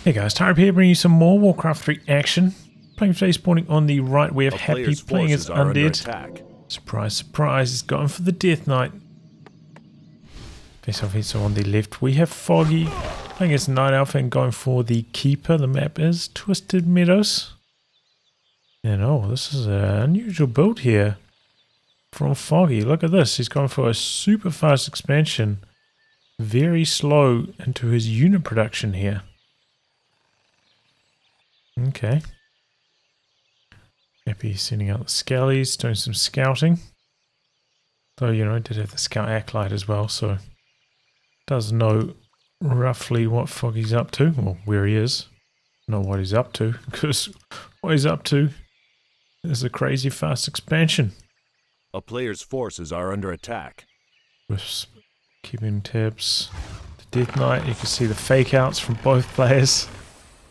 Hey guys, Tyre here bringing you some more Warcraft 3 action. Playing today, spawning on the right, we have Happy playing as Undead. Surprise, surprise, he's going for the Death Knight. Face off here, so on the left we have Foggy playing as Night Alpha and going for the Keeper. The map is Twisted Meadows. And oh, this is an unusual build here from Foggy. Look at this, he's going for a super fast expansion. Very slow into his unit production here. Okay. Happy sending out the Skellies, doing some scouting. Though, you know, did have the Scout Acolyte as well, so does know roughly what Foggy's up to, or where he is. Not what he's up to, because what he's up to is a crazy fast expansion. A player's forces are under attack. Just keeping tabs. The Death Knight, you can see the fake outs from both players.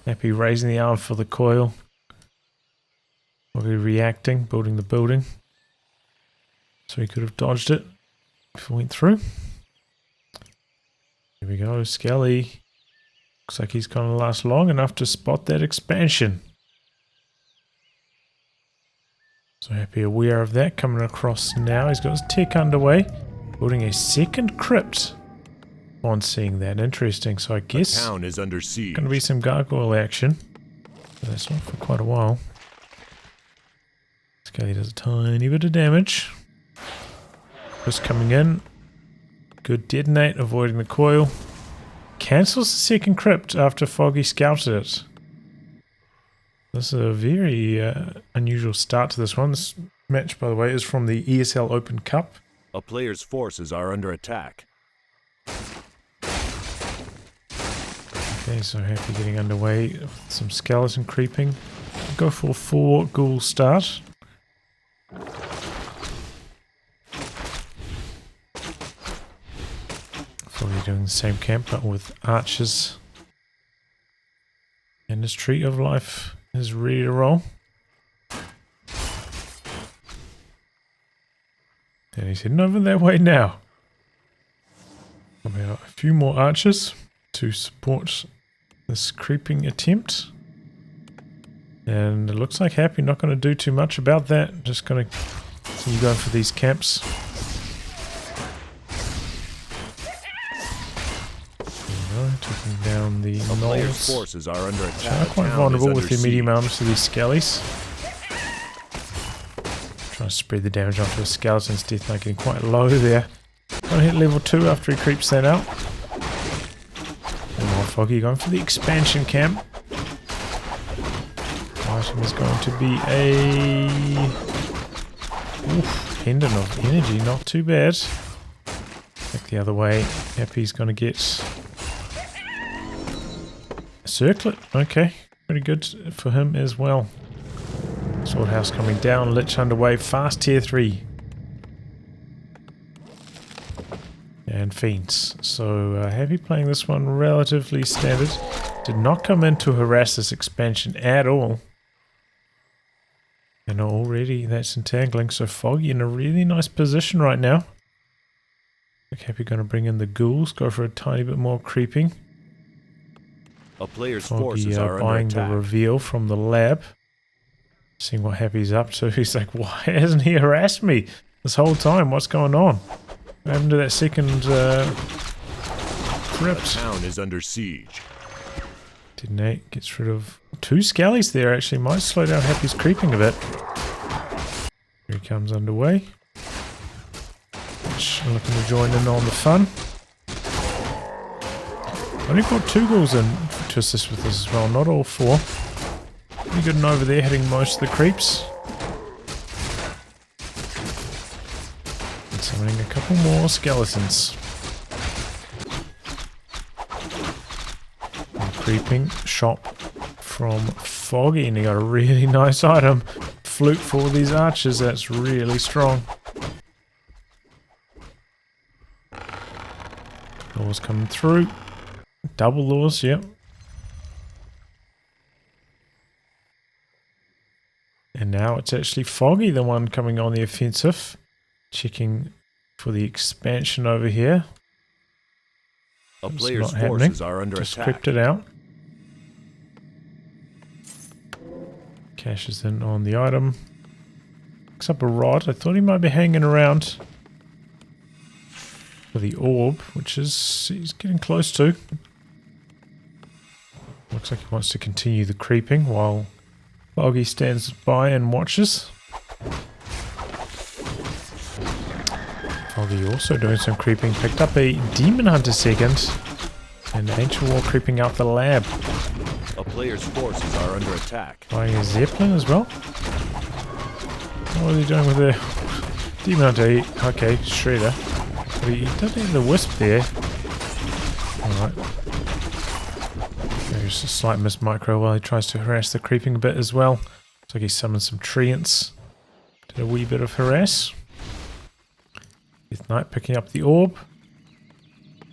Happy raising the arm for the coil. Probably reacting, building the building. So he could have dodged it if it went through. Here we go, Skelly. Looks like he's going to last long enough to spot that expansion. So Happy aware of that, coming across now. He's got his tech underway. Building a second crypt. On seeing that, interesting. So I guess the town is under siege. Going to be some gargoyle action. But that's not for quite a while. Skelly does a tiny bit of damage. Just coming in. Good detonate, avoiding the coil. Cancels the second crypt after Foggy scouted it. This is a very unusual start to this one. This match, by the way, is from the ESL Open Cup. A player's forces are under attack. Okay, so Happy getting underway. Some skeleton creeping. Go for 4 ghoul start. Probably doing the same camp but with archers. And his Tree of Life is ready to roll. And he's heading over that way now. A few more archers to support this creeping attempt. And it looks like Happy not going to do too much about that. Just going to continue going for these camps. There we go, taking down the player's forces are under attack. They are quite vulnerable with their medium arms to these skellies. Trying to spread the damage onto the skeleton's Death Knight getting quite low there. Gonna hit level 2 after he creeps that out. And more Foggy going for the expansion camp. Item is going to be a pendant of energy, not too bad. Back the other way, Happy's gonna get a circlet. Okay, pretty good for him as well. Sword House coming down, Lich underway, fast tier 3. And Fiends. So Happy playing this one relatively standard. Did not come in to harass this expansion at all. And already that's entangling. So Foggy in a really nice position right now. Happy going to bring in the ghouls, go for a tiny bit more creeping. A player's Foggy forces are buying under attack. the reveal from the lab. Seeing what Happy's up to. He's like, why hasn't he harassed me this whole time? What's going on? What happened to that second crypt? The town is under siege. Detonate gets rid of 2 skellies there, actually. Might slow down Happy's creeping a bit. Here he comes underway. Looking to join in on the fun. Only got 2 ghouls in to assist with this as well, not all 4. Pretty good and over there, hitting most of the creeps. And summoning a couple more skeletons. And creeping shot from Foggy, and he got a really nice item. Flute for these archers, that's really strong. Laws coming through. Double laws, yep. And now it's actually Foggy, the one coming on the offensive. Checking for the expansion over here. A player's forces are under Just attack. scripted out. Cashes in on the item. Picks up a rod. I thought he might be hanging around for the orb, which is he's getting close to. Looks like he wants to continue the creeping while Foggy stands by and watches. Foggy also doing some creeping. Picked up a Demon Hunter second. And Ancient War creeping out the lab. A player's forces are under attack. Buying a Zeppelin as well. What is he doing with the Demon Hunter? Okay, Shredder. But he does have the Wisp there. Alright. There's a slight miss micro while he tries to harass the creeping a bit as well. Looks like he summoned some treants. Did a wee bit of harass. Death Knight picking up the orb.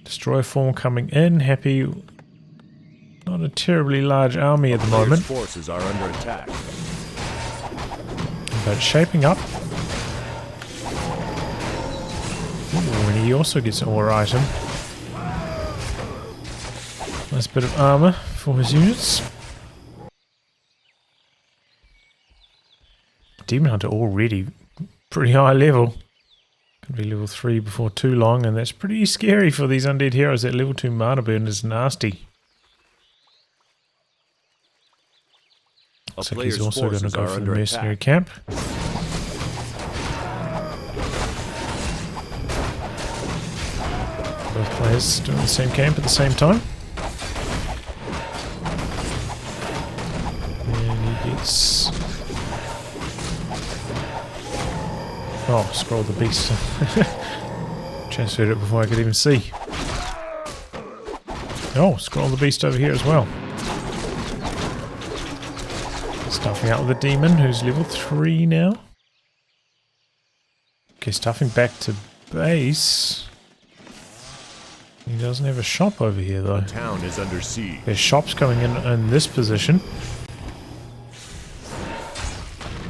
Destroyer form coming in. Happy. Not a terribly large army at the moment. Forces are under attack. But it's shaping up. Ooh, and he also gets an ore item. Nice bit of armor for his units. Demon Hunter already pretty high level. Could be level 3 before too long, and that's pretty scary for these undead heroes. That level 2 mana burn is nasty. Looks like he's also going to go for the mercenary camp. Both players doing the same camp at the same time. And he gets... Oh, scroll the beast. Transferred it before I could even see. Oh, scroll the beast over here as well. Stuffing out with the demon, who's level 3 now. Okay, stuffing back to base. He doesn't have a shop over here though. The town is under siege. There's shops coming in this position.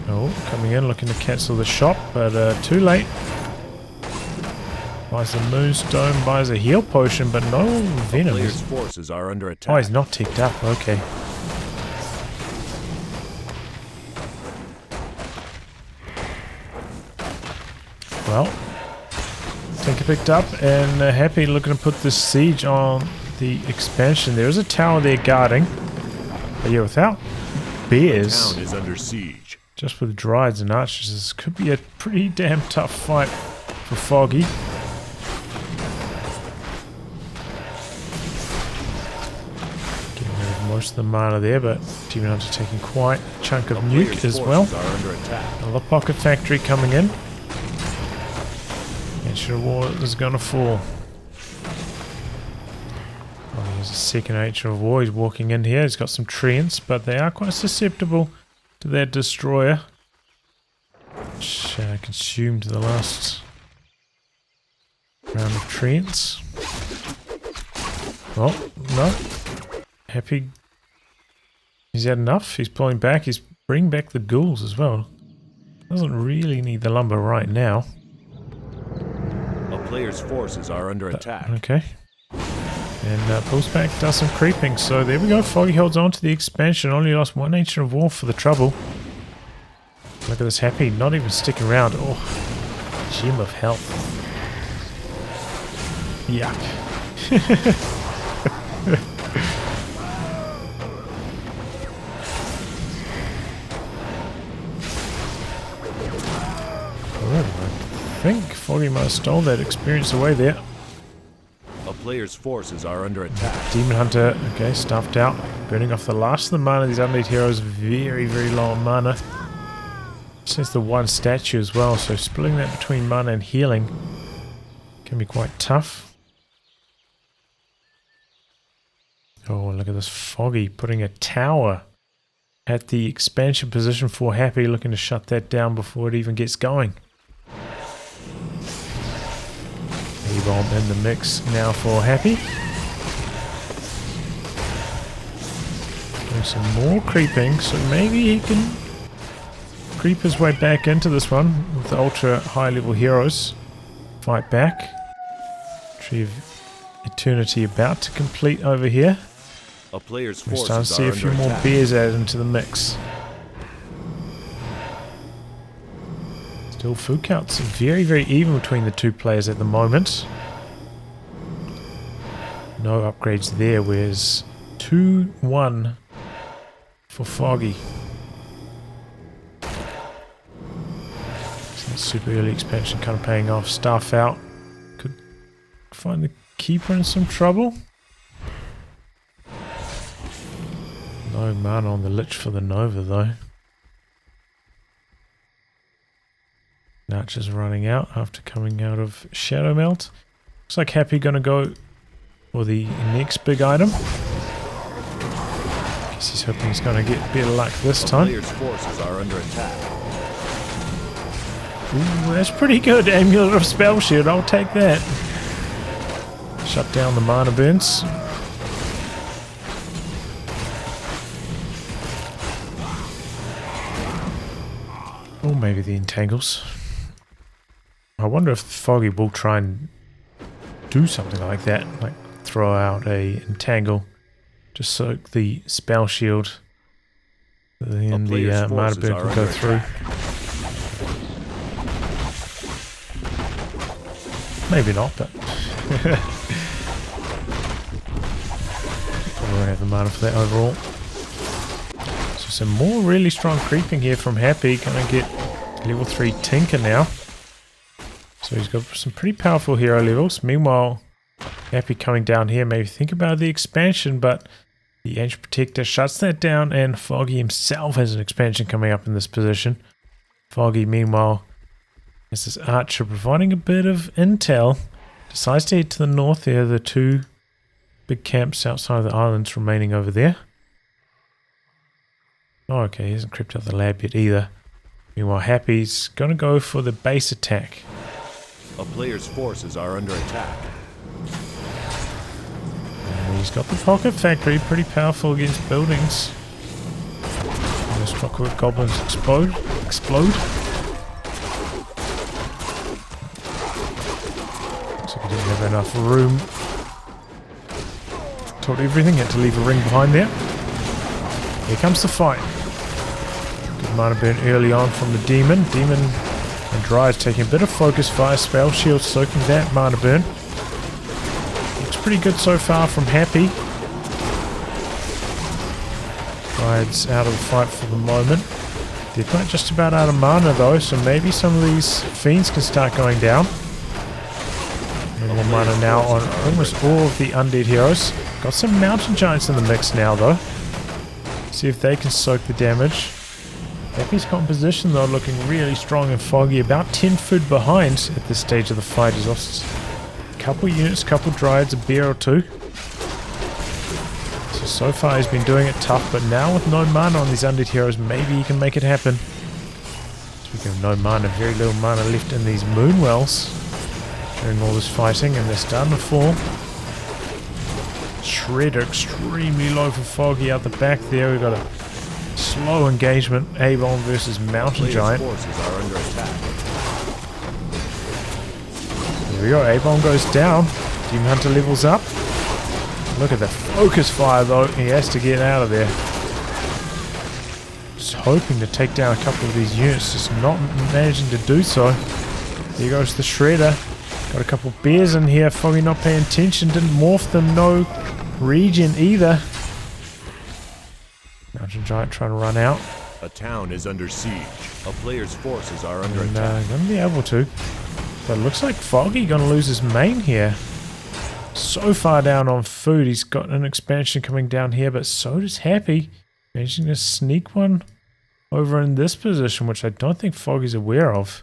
Oh, coming in looking to cancel the shop, but too late. Buys the moonstone, buys a heal potion, but no venom. Player's forces are under attack. Oh, he's not ticked up. Okay. Well, Tinker picked up, and Happy looking to put this siege on the expansion. There is a tower there guarding. But yeah, without bears, The town is under siege. just with Dryades and archers, this could be a pretty damn tough fight for Foggy. Getting rid of most of the mana there, but Demon Hunter taking quite a chunk of nuke as well. Are under attack. Another pocket factory coming in. Ancient War is going to fall. Oh, there's a second Ancient War. He's walking in here. He's got some treants, but they are quite susceptible to that destroyer. Which consumed the last round of treants. Oh, no. Happy. He's had enough. He's pulling back. He's bringing back the ghouls as well. Doesn't really need the lumber right now. A player's forces are under attack. Okay. And pulls back, does some creeping. So there we go. Foggy holds on to the expansion. Only lost one Ancient War for the trouble. Look at this Happy. Not even sticking around. Oh, gem of health. Yuck. I think Foggy might have stolen that experience away there. A player's forces are under attack. Demon Hunter, okay, stuffed out. Burning off the last of the mana. These undead heroes very, very low on mana. Since the one statue as well, so splitting that between mana and healing can be quite tough. Oh, look at this Foggy putting a tower at the expansion position for Happy, looking to shut that down before it even gets going. A-bomb in the mix now for Happy. Doing some more creeping, so maybe he can creep his way back into this one with the ultra high level heroes. Fight back. Tree of Eternity about to complete over here. A player's We're forces starting to see are a few under more attack. bears added into the mix. Still food counts very, very even between the two players at the moment. No upgrades there, whereas 2-1 for Foggy. So that super early expansion kind of paying off. Staff out. Could find the Keeper in some trouble. No mana on the Lich for the Nova though. Natch is running out after coming out of Shadow Melt. Looks like Happy gonna go for the next big item. Guess he's hoping he's gonna get better luck this time. Players' forces are under attack. Ooh, that's pretty good. Amulet of Spell Shield, I'll take that. Shut down the mana burns. Or maybe the entangles. I wonder if Foggy will try and do something like that, like throw out a entangle, just soak the spell shield, then the mana burn can go through. Maybe not, but probably won't have the mana for that overall. So some more really strong creeping here from Happy. Gonna get level 3 Tinker now. So he's got some pretty powerful hero levels. Meanwhile, Happy coming down here. Maybe think about the expansion, but the Ancient Protector shuts that down, and Foggy himself has an expansion coming up in this position. Foggy, meanwhile, is this archer providing a bit of intel. Decides to head to the north there. The two big camps outside of the islands remaining over there. Oh, okay, he hasn't crept out the lab yet either. Meanwhile, Happy's going to go for the base attack. A player's forces are under attack. And he's got the Pocket Factory, pretty powerful against buildings. And those clockwork goblins explode. Looks like he didn't have enough room. Told everything, had to leave a ring behind there. Here comes the fight. Good mana burn early on from the Demon. Demon and Dry is taking a bit of focus fire. Spell Shield soaking that mana burn. Looks pretty good so far from Happy. Dry's out of the fight for the moment. They're quite just about out of mana though, so maybe some of these fiends can start going down. No more mana now on almost all of the undead heroes. Got some mountain giants in the mix now though. See if they can soak the damage. Happy's composition though looking really strong and Foggy, about 10 food behind at this stage of the fight. He's lost a couple units, couple dryads, a bear or two. So far he's been doing it tough, but now with no mana on these undead heroes, maybe he can make it happen. Speaking of no mana, very little mana left in these moonwells during all this fighting, and they're starting to fall. Shredder extremely low for Foggy out the back there. We've got a slow engagement. Avon versus Mountain Giant. Forces are under attack. There we go. Avon goes down. Demon Hunter levels up. Look at the focus fire though. He has to get out of there. Just hoping to take down a couple of these units. Just not managing to do so. There goes the Shredder. Got a couple bears in here. Foggy not paying attention. Didn't morph them. No regen either. Mountain Giant trying to run out. A town is under siege. A player's forces are under attack. Gonna be able to. But it looks like Foggy gonna lose his main here. So far down on food. He's got an expansion coming down here, but so does Happy. Managing to sneak one over in this position, which I don't think Foggy's aware of.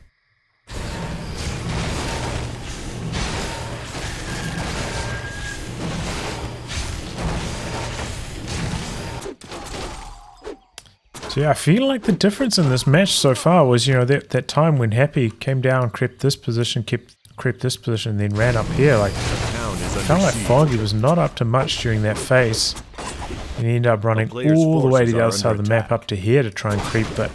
So yeah, I feel like the difference in this match so far was, you know, that time when Happy came down, crept this position, crept this position, and then ran up here. Like, I felt like Foggy was not up to much during that phase. And he ended up running all the way to the other side of the map up to here to try and creep, but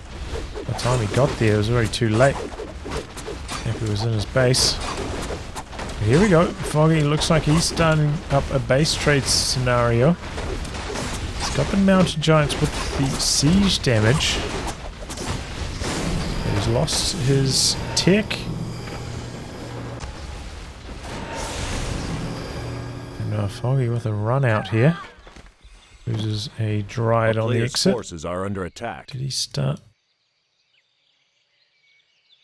by the time he got there, it was already too late. Happy was in his base. But here we go. Foggy looks like he's starting up a base trade scenario. He's got the Mountain Giants with the siege damage. There's lost his tech. And Foggy with a run out here. Loses a Dryad on the exit. Forces are under attack. Did he start?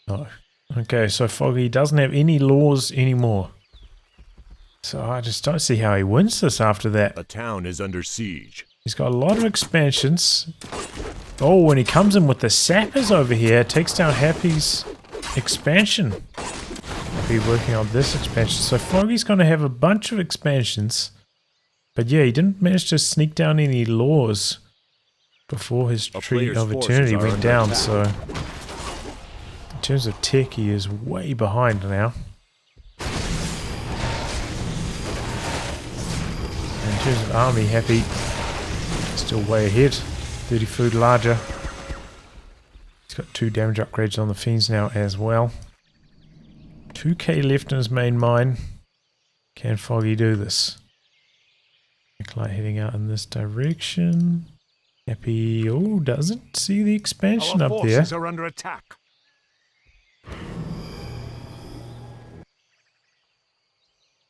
No. Okay, so Foggy doesn't have any laws anymore. So I just don't see how he wins this after that. A town is under siege. He's got a lot of expansions. Oh, when he comes in with the sappers over here, takes down Happy's expansion. Happy working on this expansion. So Foggy's going to have a bunch of expansions. But yeah, he didn't manage to sneak down any laws before his Tree of Eternity went down. So in terms of tech, he is way behind now. And in terms of army, Happy still way ahead. 30 food larger. He's got 2 damage upgrades on the Fiends now as well. 2k left in his main mine. Can Foggy do this? Light heading out in this direction. Happy, oh, doesn't see the expansion up there. Our forces are under attack.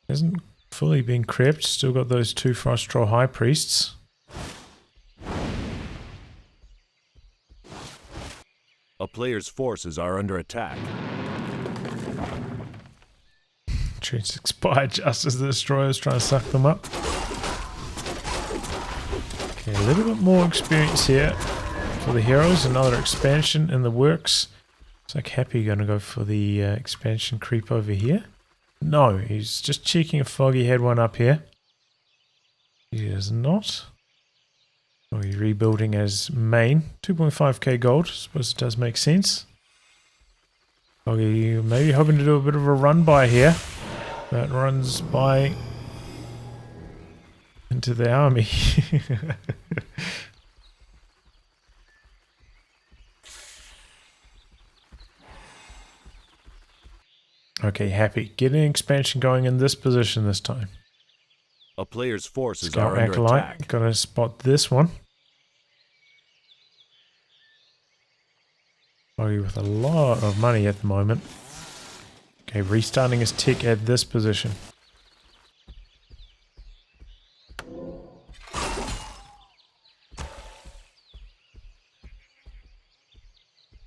Hasn't fully been crept. Still got those 2 Frost Troll High Priests. A player's forces are under attack. Treats expired just as the Destroyer's trying to suck them up. Okay, a little bit more experience here for the heroes. Another expansion in the works. Looks like Happy going to go for the expansion creep over here. No, he's just checking if Foggy had one up here. He is not. Oh, he's rebuilding as main. 2.5k gold. Suppose it does make sense. Foggy maybe hoping to do a bit of a run by here. That runs by into the army. Okay, Happy. Get an expansion going in this position this time. A player's forces Scout are under Acolyte. attack. Gotta spot this one. Foggy with a lot of money at the moment. Okay, restarting his tick at this position.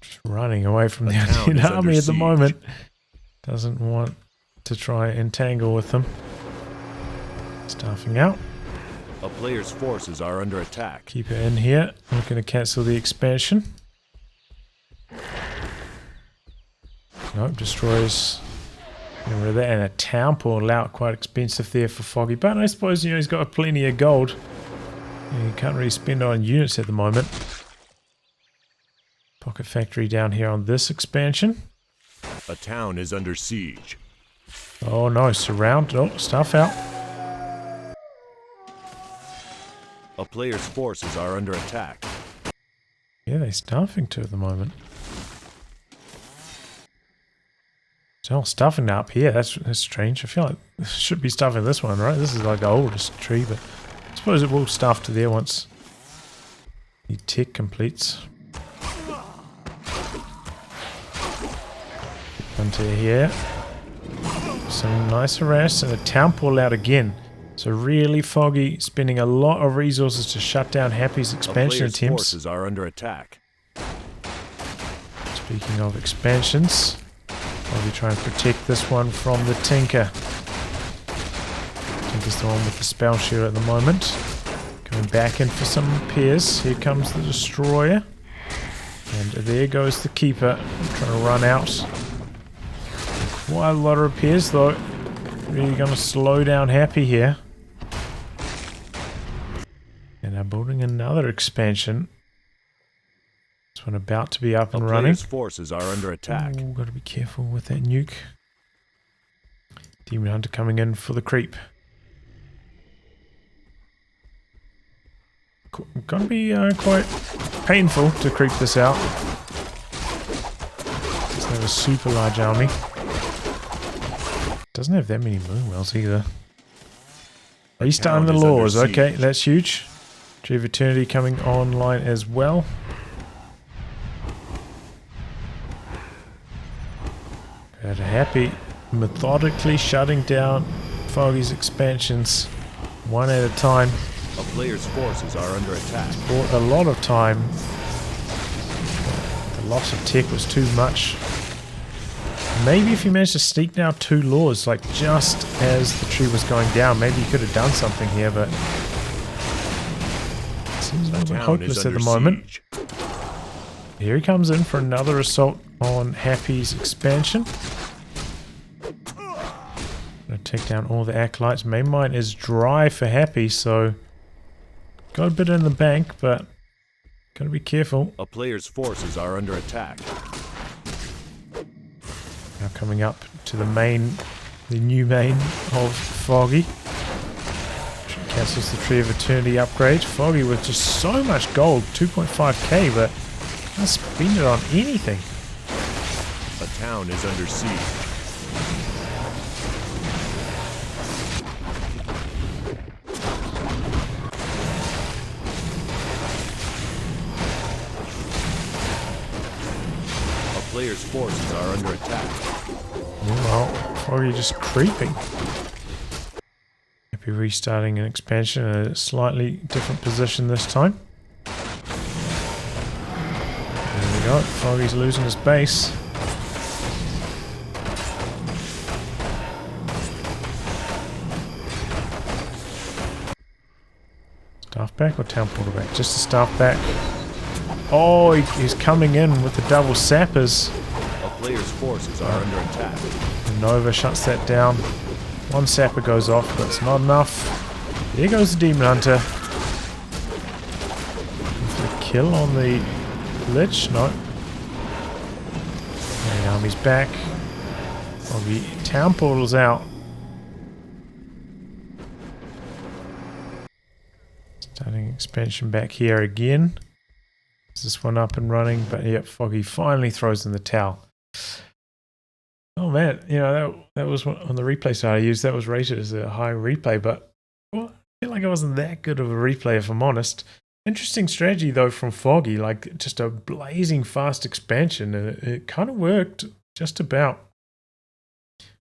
Just running away from the Undead army at the moment. Doesn't want to try and tangle with them. Staffing out. A player's forces are under attack. Keep it in here. I'm going to cancel the expansion. Nope, destroys. Get rid of that. And a town portal out. Quite expensive there for Foggy. But I suppose, you know, he's got plenty of gold. And he can't really spend on units at the moment. Pocket factory down here on this expansion. A town is under siege. Oh no, surround. Oh, stuff out. A player's forces are under attack. Yeah, they're stuffing to at the moment. So stuffing up here, that's strange. I feel like this should be stuffing this one, right? This is like the oldest tree, but I suppose it will stuff to there once the tick completes. Onto here. Some nice harass and a town portal out again. So really Foggy spending a lot of resources to shut down Happy's expansion attempts. Forces are under attack. Speaking of expansions, Foggy trying to protect this one from the Tinker. Tinker's the one with the spell shield at the moment. Coming back in for some repairs. Here comes the Destroyer. And there goes the Keeper. Trying to run out. Quite a lot of repairs though. Really going to slow down Happy here. And they're building another expansion. This one about to be up and running. Forces are under attack. Ooh, got to be careful with that nuke. Demon Hunter coming in for the creep. Gonna be quite painful to creep this out. It's not a super large army. Doesn't have that many moonwells either. Restarting the laws. Okay, that's huge. Tree of Eternity coming online as well. But Happy methodically shutting down Foggy's expansions one at a time. A player's forces are under attack. Bought a lot of time. The loss of tech was too much. Maybe if he managed to sneak down 2 lords, like just as the tree was going down, maybe he could have done something here, but it seems a little bit hopeless at the moment. Here he comes in for another assault on Happy's expansion. Gonna take down all the acolytes. Main mine is dry for Happy, so got a bit in the bank, but gotta be careful. A player's forces are under attack. Now coming up to the new main of Foggy. Cancels the Tree of Eternity upgrade. Foggy with just so much gold, 2.5k, but can't spend it on anything. A town is under siege. Players' forces are under attack. Meanwhile, Foggy just creeping. Happy restarting an expansion in a slightly different position this time. There we go. Foggy's losing his base. Staff back or town portal back? Just a staff back. Oh, he's coming in with the double sappers. A player's forces are under attack. Nova shuts that down. 1 sapper goes off, but it's not enough. There goes the Demon Hunter. The kill on the Lich? No. Main army's back. Oh, the town portal's out. Starting expansion back here again. This one up and running, but yep, Foggy finally throws in the towel. Oh man, you know, that was on the replay side I used, that was rated as a high replay, but well, I feel like it wasn't that good of a replay if I'm honest. Interesting strategy though from Foggy, like just a blazing fast expansion, and it kind of worked just about.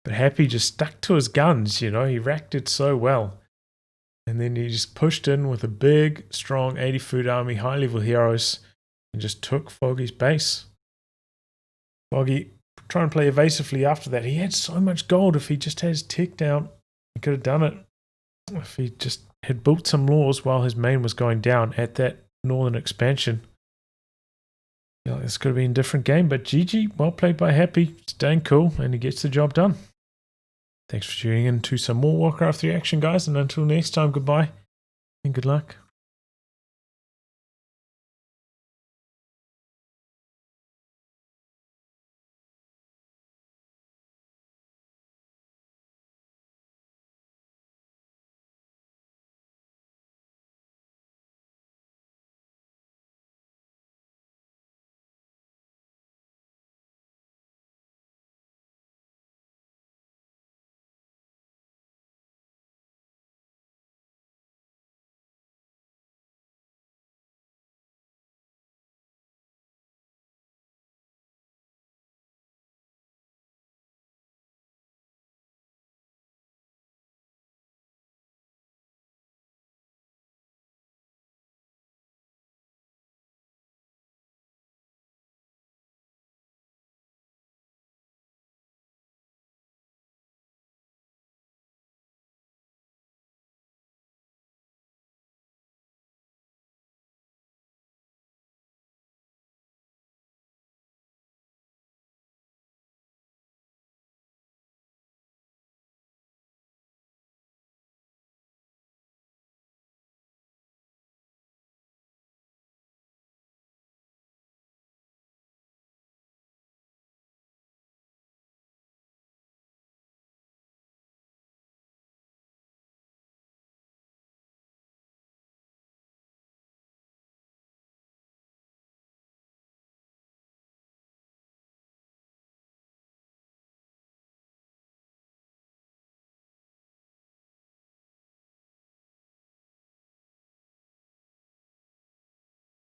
But Happy just stuck to his guns, you know, he racked it so well. And then he just pushed in with a big, strong 80-foot army, high-level heroes, and just took Foggy's base. Foggy trying to play evasively after that. He had so much gold. If he just had his tech down, he could have done it. If he just had built some laws while his main was going down at that northern expansion. Yeah, this could have been a different game, but GG, well played by Happy, staying cool, and he gets the job done. Thanks for tuning in to some more Warcraft 3 action, guys, and until next time, goodbye and good luck.